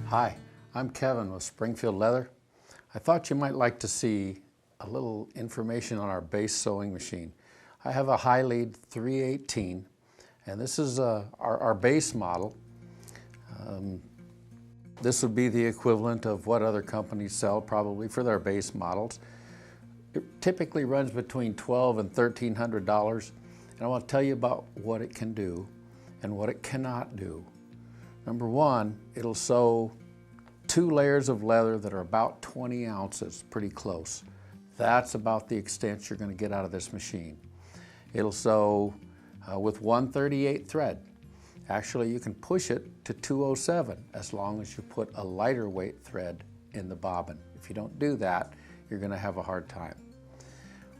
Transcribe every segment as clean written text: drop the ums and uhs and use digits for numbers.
Hi, I'm Kevin with Springfield Leather. I thought you might like to see a little information on our base sewing machine. I have a Highlead 318, and this is our base model. This would be the equivalent of what other companies sell probably for their base models. It typically runs between $1,200 and $1,300, and I want to tell you about what it can do and what it cannot do. Number one, it'll sew 2 layers of leather that are about 20 ounces, pretty close. That's about the extent you're going to get out of this machine. It'll sew with 138 thread. Actually, you can push it to 207 as long as you put a lighter weight thread in the bobbin. If you don't do that, you're going to have a hard time.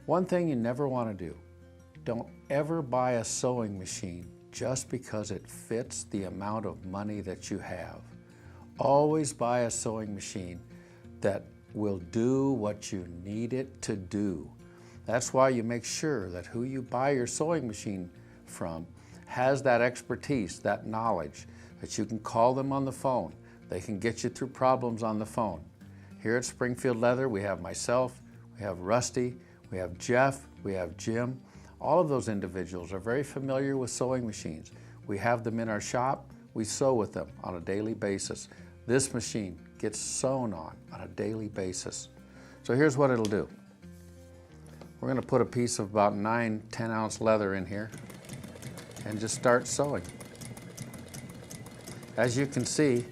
One thing you never want to do, don't ever buy a sewing machine just because it fits the amount of money that you have. Always buy a sewing machine that will do what you need it to do. That's why you make sure that who you buy your sewing machine from has that expertise, that knowledge, that you can call them on the phone. They can get you through problems on the phone. Here at Springfield Leather, we have myself, we have Rusty, we have Jeff, we have Jim. All of those individuals are very familiar with sewing machines. We have them in our shop. We sew with them on a daily basis. This machine gets sewn on a daily basis. So here's what it'll do. We're going to put a piece of about 9, 10-ounce leather in here and just start sewing. As you can see,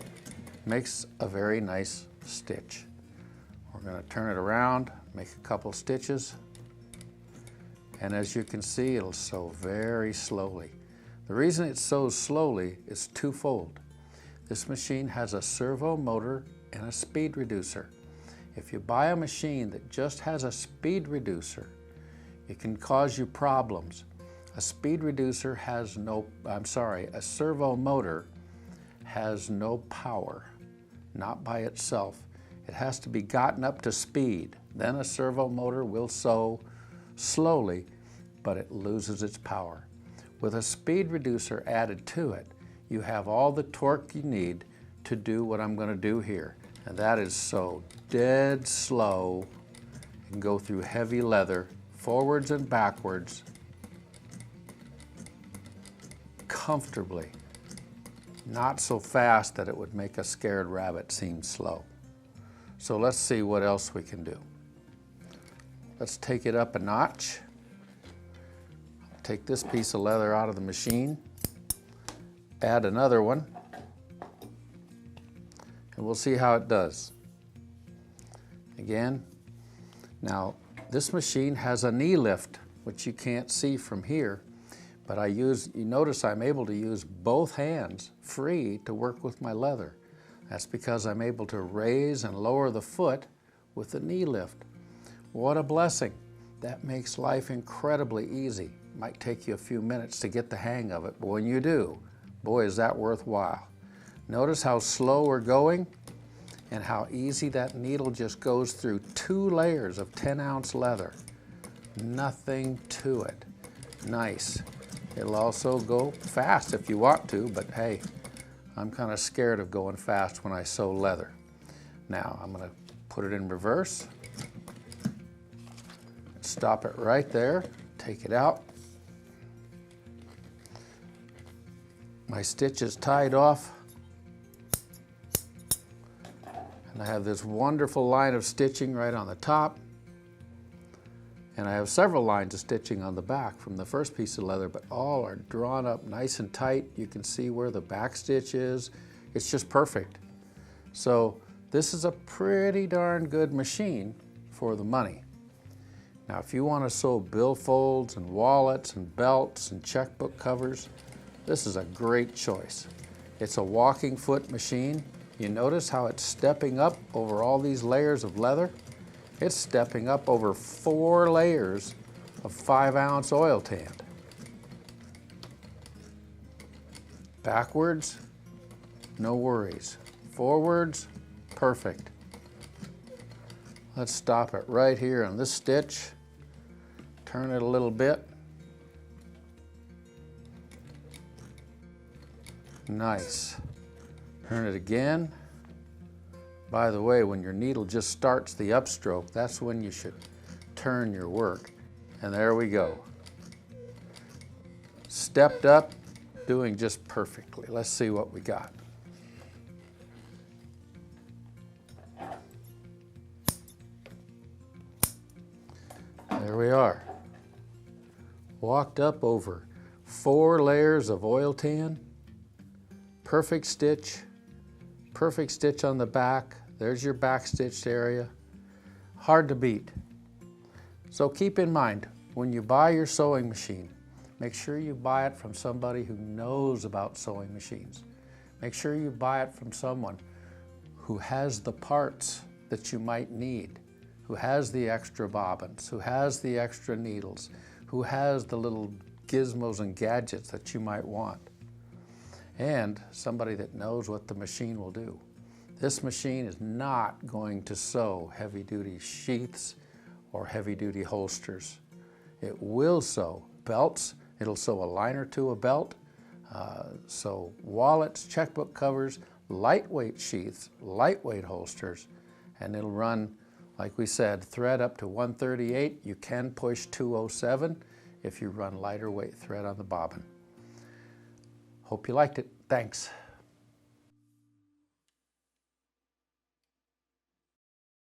makes a very nice stitch. We're going to turn it around, make a couple stitches, and as you can see, it'll sew very slowly. The reason it sews slowly is twofold. This machine has a servo motor and a speed reducer. If you buy a machine that just has a speed reducer, it can cause you problems. A speed reducer has a servo motor has no power, not by itself. It has to be gotten up to speed. Then a servo motor will sew slowly, but it loses its power. With a speed reducer added to it, you have all the torque you need to do what I'm going to do here. And that is sew dead slow and go through heavy leather, forwards and backwards, comfortably. Not so fast that it would make a scared rabbit seem slow. So let's see what else we can do. Let's take it up a notch. Take this piece of leather out of the machine, add another one, and we'll see how it does. Again, now this machine has a knee lift, which you can't see from here, but you notice I'm able to use both hands free to work with my leather. That's because I'm able to raise and lower the foot with the knee lift. What a blessing. That makes life incredibly easy. It might take you a few minutes to get the hang of it, but when you do, boy, is that worthwhile. Notice how slow we're going and how easy that needle just goes through 2 layers of 10-ounce leather. Nothing to it. Nice. It'll also go fast if you want to, but hey, I'm kind of scared of going fast when I sew leather. Now, I'm going to put it in reverse. Stop it right there, take it out. My stitch is tied off, and I have this wonderful line of stitching right on the top, and I have several lines of stitching on the back from the first piece of leather, but all are drawn up nice and tight. You can see where the back stitch is. It's just perfect. So this is a pretty darn good machine for the money. Now, if you want to sew billfolds and wallets and belts and checkbook covers, this is a great choice. It's a walking foot machine. You notice how it's stepping up over all these layers of leather? It's stepping up over 4 layers of 5-ounce oil tanned. Backwards, no worries. Forwards, perfect. Let's stop it right here on this stitch. Turn it a little bit. Nice. Turn it again. By the way, when your needle just starts the upstroke, that's when you should turn your work. And there we go. Stepped up, doing just perfectly. Let's see what we got. There we are. Walked up over 4 layers of oil tan. Perfect stitch on the back. There's your back stitched area. Hard to beat. So keep in mind, when you buy your sewing machine, make sure you buy it from somebody who knows about sewing machines. Make sure you buy it from someone who has the parts that you might need, who has the extra bobbins, who has the extra needles, who has the little gizmos and gadgets that you might want, and somebody that knows what the machine will do. This machine is not going to sew heavy-duty sheaths or heavy-duty holsters. It will sew belts. It'll sew a liner to a belt, sew wallets, checkbook covers, lightweight sheaths, lightweight holsters, and it'll run, like we said, thread up to 138. You can push 207 if you run lighter weight thread on the bobbin. Hope you liked it. Thanks.